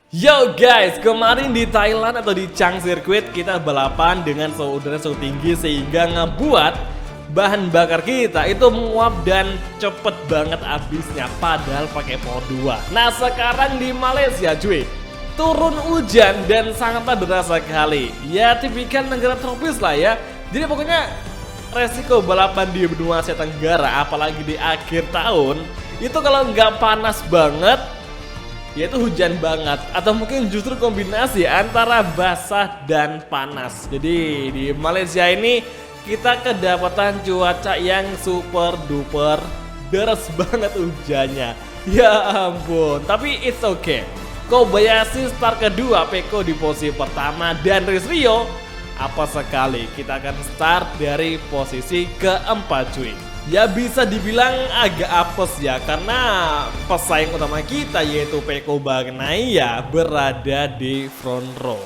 Yo guys, kemarin di Thailand atau di Chang Circuit kita balapan dengan suhu udara cukup tinggi sehingga ngebuat bahan bakar kita itu menguap dan cepet banget habisnya padahal pakai power 2. Nah sekarang di Malaysia cuy, turun hujan dan sangat deras sekali. Ya tipikal negara tropis lah ya. Jadi pokoknya resiko balapan di benua Asia Tenggara apalagi di akhir tahun itu kalau nggak panas banget yaitu hujan banget atau mungkin justru kombinasi antara basah dan panas. Jadi di Malaysia ini kita kedapatan cuaca yang super duper deras banget hujannya. Ya ampun, tapi it's okay. Kobayashi start kedua, Peko di posisi pertama dan Rizrio apa sekali kita akan start dari posisi keempat cuy. Ya bisa dibilang agak apes ya karena pesaing utama kita yaitu Peko Bagnaia berada di front row.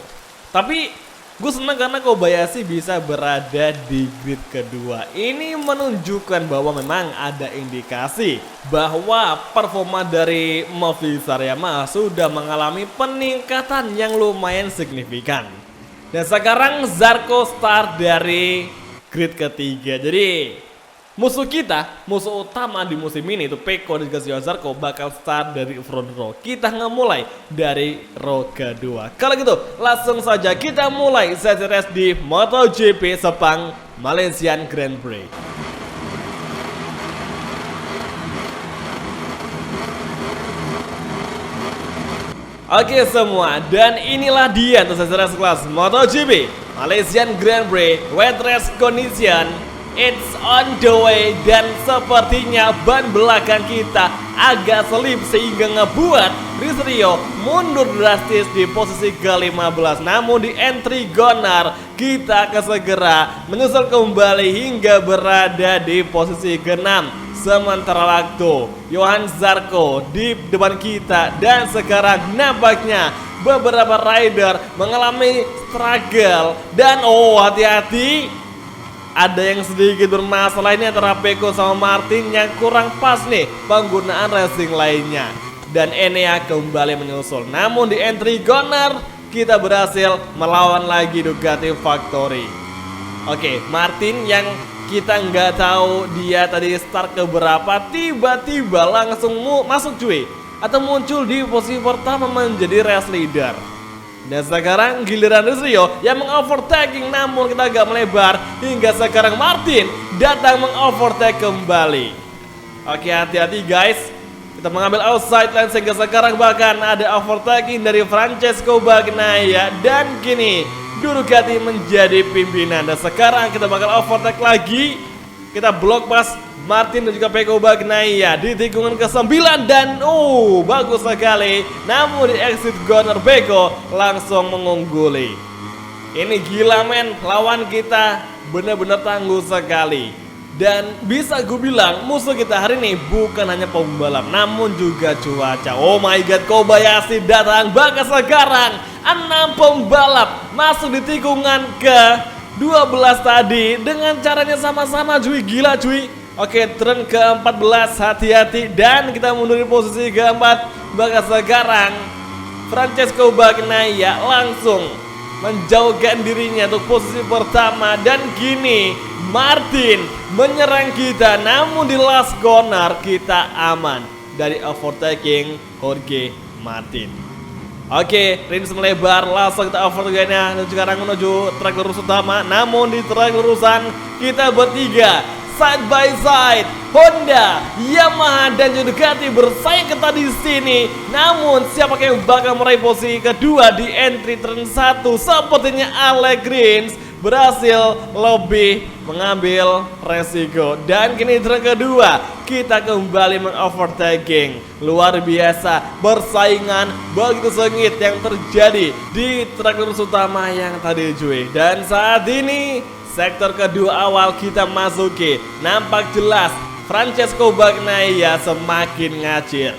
Tapi gue senang karena Kobayashi bisa berada di grid kedua. Ini menunjukkan bahwa memang ada indikasi bahwa performa dari Movistar Yamaha sudah mengalami peningkatan yang lumayan signifikan. Dan sekarang Zarco start dari grid ketiga. Jadi musuh kita, musuh utama di musim ini itu Peko dan juga Zarco bakal start dari front row. Kita mulai dari row kedua. Kalau gitu langsung saja kita mulai sesi race di MotoGP Sepang Malaysian Grand Prix. Oke semua, dan inilah dia untuk sesi race kelas MotoGP Malaysian Grand Prix Wet Race Condition. It's on the way dan sepertinya ban belakang kita agak selip sehingga ngebuat Rizrio mundur drastis di posisi ke-15. Namun di entry Gonar kita akan segera menyusul kembali hingga berada di posisi ke-6. Sementara waktu Johan Zarco di depan kita dan sekarang nampaknya beberapa rider mengalami struggle dan hati-hati. Ada yang sedikit bermasalah ini antara Peko sama Martin yang kurang pas nih penggunaan racing lainnya. Dan Enea kembali menyusul. Namun di entry Gonar kita berhasil melawan lagi Ducati Factory. Oke, Martin yang kita nggak tahu dia tadi start ke berapa, tiba-tiba langsung masuk cuy. Atau muncul di posisi pertama menjadi race leader. Dan sekarang giliran Rizrio yang mengovertaking namun kita agak melebar hingga sekarang Martin datang mengovertake kembali. Oke hati-hati guys, kita mengambil outside line sehingga sekarang bahkan ada overtaking dari Francesco Bagnaia dan kini Ducati menjadi pimpinan. Dan sekarang kita bakal overtake lagi, kita blok pas Martin dan juga Peko Bagnaia di tikungan ke-9 dan bagus sekali. Namun di exit Gonar Peko langsung mengungguli. Ini gila men, lawan kita benar-benar tangguh sekali. Dan bisa gue bilang musuh kita hari ini bukan hanya pembalap namun juga cuaca. Oh my god, Kobayashi datang bahkan sekarang 6 pembalap masuk di tikungan ke-12 tadi dengan caranya sama-sama cuy, gila cuy. Oke, turn ke-14 hati-hati dan kita mundur di posisi ke-4. Bahkan sekarang Francesco Bagnaia langsung menjauhkan dirinya untuk posisi pertama dan kini Martin menyerang kita namun di last corner kita aman dari overtaking Jorge Martin. Oke, Rins melebar langsung kita overtake-nya dan sekarang menuju trek lurus utama. Namun di trek lurusan kita bertiga side by side, Honda, Yamaha dan Ducati bersaing ketat di sini. Namun siapa yang bakal meraih posisi kedua di entry turn 1? Sepertinya Alex Rins berhasil lebih mengambil resiko. Dan kini turn kedua kita kembali mengovertaking. Luar biasa persaingan begitu sengit yang terjadi di trek lurus utama yang tadi cuy. Dan saat ini sektor kedua awal kita masuki. Nampak jelas Francesco Bagnaia semakin ngacir.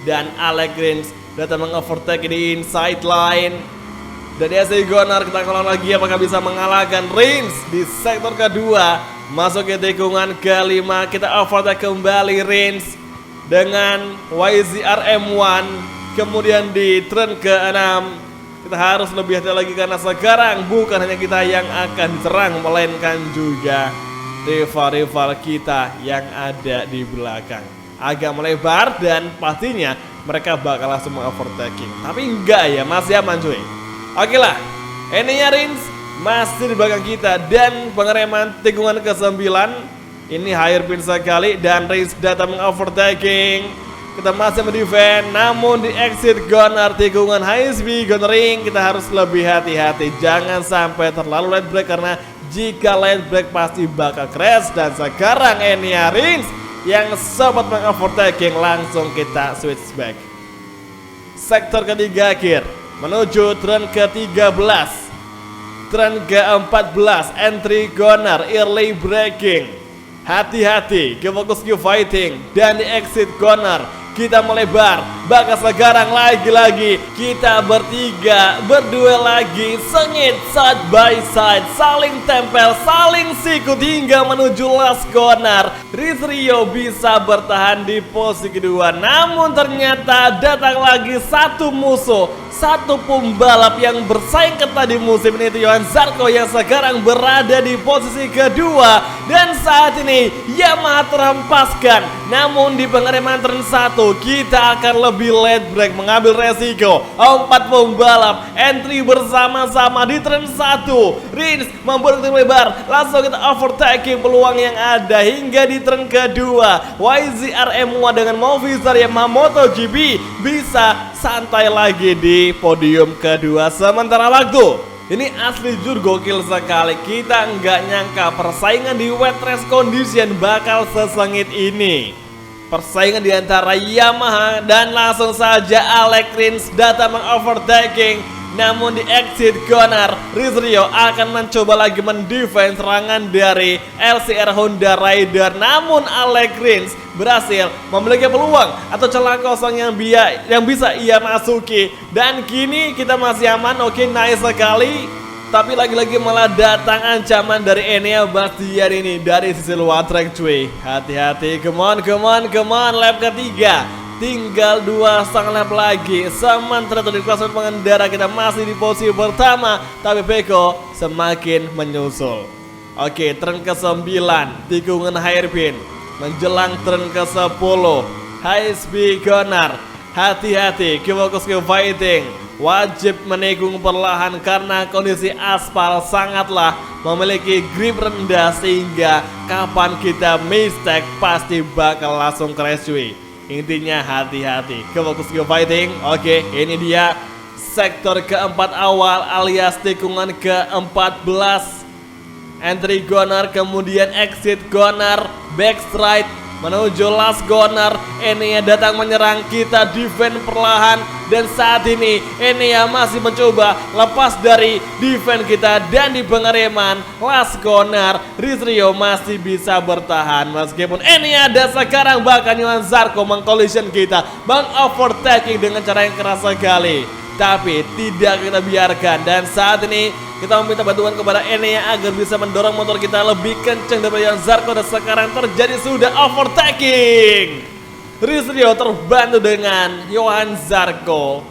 Dan Alex Rins datang mengovertake di inside line. Dan SC Gonar kita ulang lagi apakah bisa mengalahkan Rins di sektor kedua. Masuk ke tikungan ke-5 kita overtake kembali Rins dengan YZR M1 Kemudian di turn ke-6 kita harus lebih hati lagi karena sekarang bukan hanya kita yang akan diserang, melainkan juga rival-rival kita yang ada di belakang. Agak melebar dan pastinya mereka bakal langsung overtaking. Tapi enggak ya, masih aman cuy. Oke lah, Enya Rins masih di belakang kita dan pengereman tikungan ke-9. Ini hairpin sekali dan Rins datang mengovertaking. Kita masih mendefend, namun di exit corner tikungan high speed cornering kita harus lebih hati-hati. Jangan sampai terlalu late break karena jika late break pasti bakal crash. Dan sekarang Enya Rins yang sempat mengovertaking langsung kita switch back. Sektor ketiga akhir menuju turn ke-13. Turn ke-14 entry corner early braking. Hati-hati, ke fokus ke fighting. Dan di exit corner kita melebar, bahkan sekarang lagi-lagi kita bertiga berduel lagi, sengit side by side, saling tempel, saling sikut hingga menuju last corner. Rizrio bisa bertahan di posisi kedua, namun ternyata datang lagi satu musuh, satu pembalap yang bersaing ketat di musim ini, Johan Zarco yang sekarang berada di posisi kedua. Dan saat ini Yamaha terhempaskan, namun di pengereman turn 1 kita akan lebih late break, mengambil resiko 4 pembalap entry bersama-sama di turn 1. Rins membuat tim lebar, langsung kita overtaking peluang yang ada hingga di turn kedua. YZR-M1 dengan Movistar Yamaha MotoGP bisa santai lagi di podium kedua sementara waktu. Ini asli jujur gokil sekali. Kita nggak nyangka persaingan di wet race condition bakal sesengit ini. Persaingan di antara Yamaha dan langsung saja Alex Rins datang mengovertaking. Namun di exit corner Rizrio akan mencoba lagi mendefend serangan dari LCR Honda Rider. Namun Alex Rins berhasil memiliki peluang atau celah kosong yang bisa ia masuki. Dan kini kita masih aman. Oke, nice sekali. Tapi lagi-lagi malah datang ancaman dari Enea Bastian ini dari sisi luar track cuy. Hati-hati, come on, lap ketiga. Tinggal 2,5 lap lagi. Sementara di klasemen pengendara kita masih di posisi pertama, tapi Peko semakin menyusul. Oke, turn ke-9 tikungan hairpin menjelang turn ke-10 high speed corner. Hati-hati, fokus ke fighting. Wajib menikung perlahan karena kondisi aspal sangatlah memiliki grip rendah sehingga kapan kita mistake pasti bakal langsung crash cuy. Intinya hati-hati, fokus ke fighting. Oke, ini dia sektor keempat awal alias tikungan ke-14. Entry corner, kemudian exit corner, back straight menuju last corner. Enea datang menyerang, kita defend perlahan. Dan saat ini Enea masih mencoba lepas dari defend kita. Dan di pengereman last corner Rizrio masih bisa bertahan meskipun Enea dan sekarang bahkan Johan Zarco mengcollision kita, overtaking dengan cara yang keras sekali. Tapi tidak kita biarkan. Dan saat ini kita meminta bantuan kepada Enea agar bisa mendorong motor kita lebih kencang daripada Johan Zarco. Dan sekarang terjadi sudah overtaking. Rizrio terbantu dengan Johan Zarco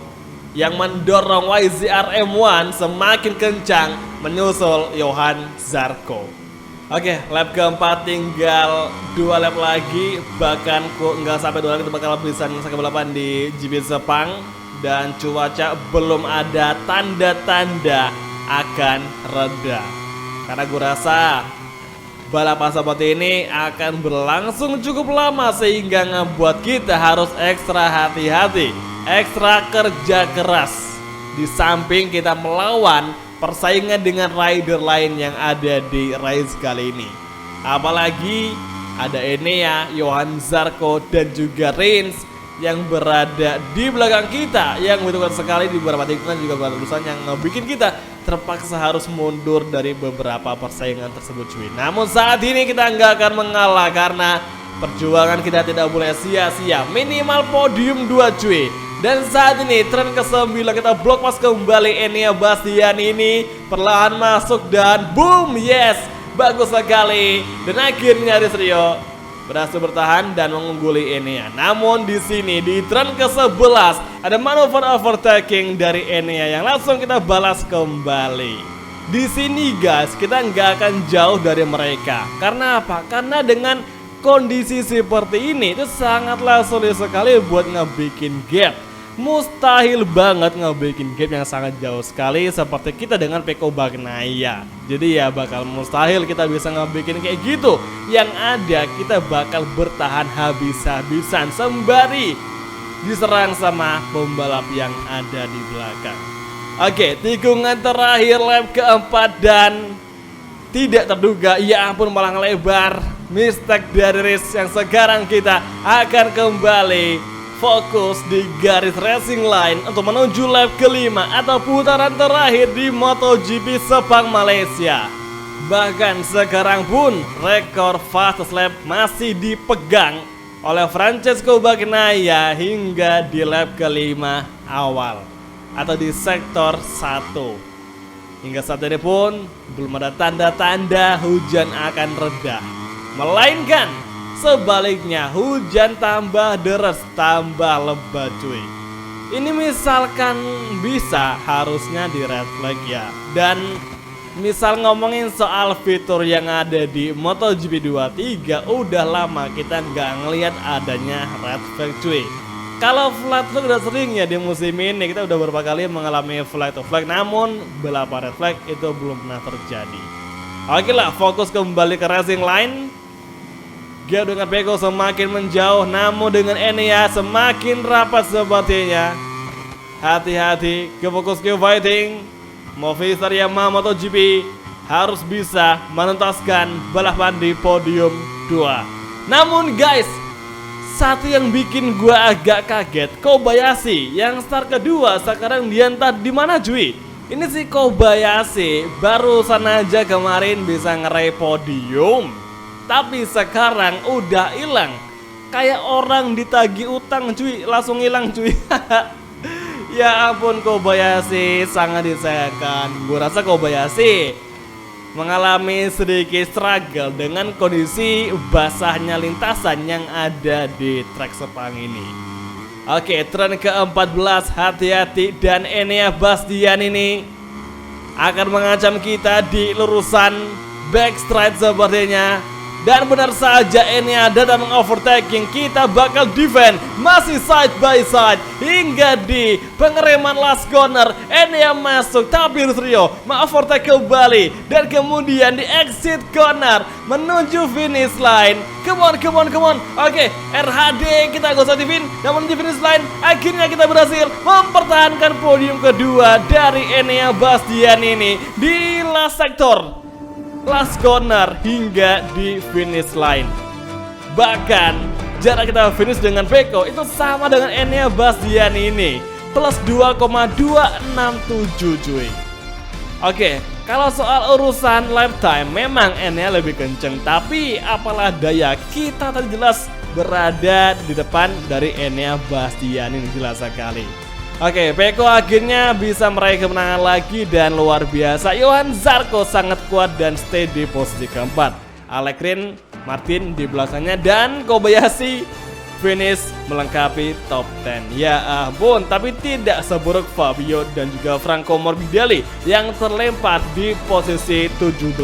yang mendorong YZR-M1 semakin kencang menyusul Johan Zarco. Oke, lap keempat tinggal 2 lap lagi. Bahkan nggak sampai 2 lap kita bakal bisa menyelesaikan balapan di GP Sepang. Dan cuaca belum ada tanda-tanda akan reda. Karena gue rasa balapan seperti ini akan berlangsung cukup lama sehingga ngebuat kita harus ekstra hati-hati, ekstra kerja keras. Di samping kita melawan persaingan dengan rider lain yang ada di race kali ini. Apalagi ada Enea, Johan Zarco dan juga Rins yang berada di belakang kita, yang membutuhkan sekali di beberapa tikungan juga berurusan yang bikin kita terpaksa harus mundur dari beberapa persaingan tersebut cuy. Namun saat ini kita nggak akan mengalah karena perjuangan kita tidak boleh sia-sia, minimal podium 2 cuy. Dan saat ini turn ke-9 kita blok pas kembali. Enea Bastian ini perlahan masuk dan boom, yes, bagus sekali. Dan akhirnya Rizrio berhasil bertahan dan mengungguli Enea. Namun di sini di turn ke-11 ada manuver overtaking dari Enea yang langsung kita balas kembali. Di sini guys, kita nggak akan jauh dari mereka. Karena apa? Karena dengan kondisi seperti ini itu sangatlah sulit sekali buat ngebikin gap. Mustahil banget ngebikin gap yang sangat jauh sekali seperti kita dengan Peko Bagnaia. Jadi ya bakal mustahil kita bisa ngebikin kayak gitu. Yang ada kita bakal bertahan habis-habisan sembari diserang sama pembalap yang ada di belakang. Oke, tikungan terakhir lap keempat dan tidak terduga, ya ampun malah ngelebar. Mistake dari race yang sekarang kita akan kembali fokus di garis racing line untuk menuju lap kelima atau putaran terakhir di MotoGP Sepang Malaysia. Bahkan sekarang pun rekor fastest lap masih dipegang oleh Francesco Bagnaia hingga di lap kelima awal atau di sektor 1. Hingga saat ini pun belum ada tanda-tanda hujan akan reda, melainkan sebaliknya hujan tambah deras, tambah lebat cuy. Ini misalkan bisa harusnya di red flag ya. Dan misal ngomongin soal fitur yang ada di MotoGP 23, udah lama kita nggak ngelihat adanya red flag cuy. Kalau flag flag udah sering ya di musim ini, kita udah beberapa kali mengalami flag to flag, namun balapan red flag itu belum pernah terjadi. Oke lah, fokus kembali ke racing line. Gap dengan Peko semakin menjauh, namun dengan Enea semakin rapat sepertinya. Hati-hati, ke fokus ke fighting. Movistar Yamaha MotoGP harus bisa menuntaskan balapan di podium 2. Namun guys, satu yang bikin gua agak kaget, Kobayashi yang start kedua sekarang dia entah di mana cuy. Ini si Kobayashi barusan aja kemarin bisa ngeraih podium, tapi sekarang udah hilang. Kayak orang ditagih utang cuy, langsung hilang cuy. Ya ampun, Kobayashi sangat disayangkan. Gue rasa Kobayashi mengalami sedikit struggle dengan kondisi basahnya lintasan yang ada di trek Sepang ini. Oke, turn ke-14, hati-hati, dan Enea Bastian ini akan mengancam kita di lurusan backstride sepertinya. Dan benar saja Enea datang mengovertaking, kita bakal defend masih side by side hingga di pengereman last corner. Enea masuk tapi Rio mengovertake kembali dan kemudian di exit corner menuju finish line. Come on. Oke, RHD kita gak usah divin, namun di finish line akhirnya kita berhasil mempertahankan podium kedua dari Enea Bastian ini di last sector, last corner hingga di finish line. Bahkan jarak kita finish dengan Peko itu sama dengan Enea Bastian ini, plus 2,267 cuy. Oke, kalau soal urusan lifetime memang Enea lebih kenceng, tapi apalah daya kita tadi jelas berada di depan dari Enea Bastian ini, jelas sekali. Oke, Peko akhirnya bisa meraih kemenangan lagi dan luar biasa. Johan Zarco sangat kuat dan stay di posisi keempat. Alex Rins, Martin di belakangnya, dan Kobayashi finish melengkapi top 10. Ya ampun, tapi tidak seburuk Fabio dan juga Franco Morbidelli yang terlempar di posisi 17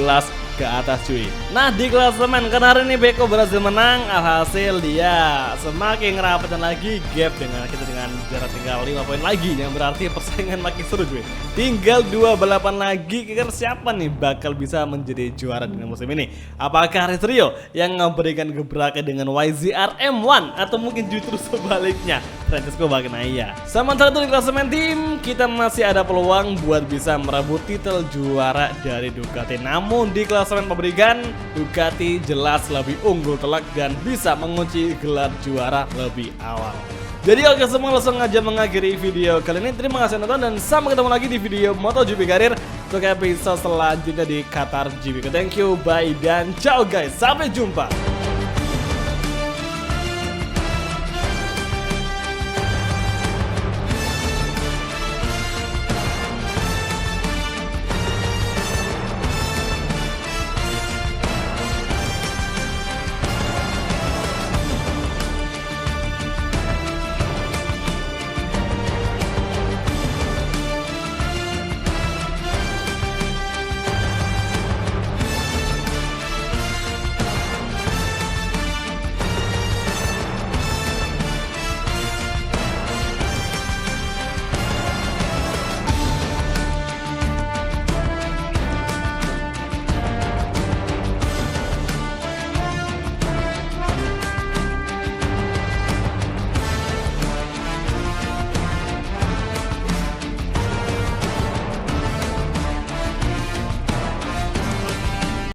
ke atas cuy. Nah, di klasemen karena hari ini Peko berhasil menang, alhasil dia semakin ngerapatan lagi gap dengan kita dengan jarak tinggal 5 poin lagi, yang berarti persaingan makin seru cuy. Tinggal 2 balapan lagi, kira-kira siapa nih bakal bisa menjadi juara dengan musim ini? Apakah Rio yang memberikan gebrakan dengan YZR M1 atau mungkin justru sebaliknya Francesco Bagnaia? Sementara itu di klasemen tim kita masih ada peluang buat bisa merebut titel juara dari Ducati. Namun di klasemen pabrikan Ducati jelas lebih unggul telak dan bisa mengunci gelar juara lebih awal. Jadi oke semua, langsung aja mengakhiri video kali ini. Terima kasih nonton dan sampai ketemu lagi di video MotoGP Karir untuk episode selanjutnya di Qatar GP. Thank you, bye dan ciao guys, sampai jumpa.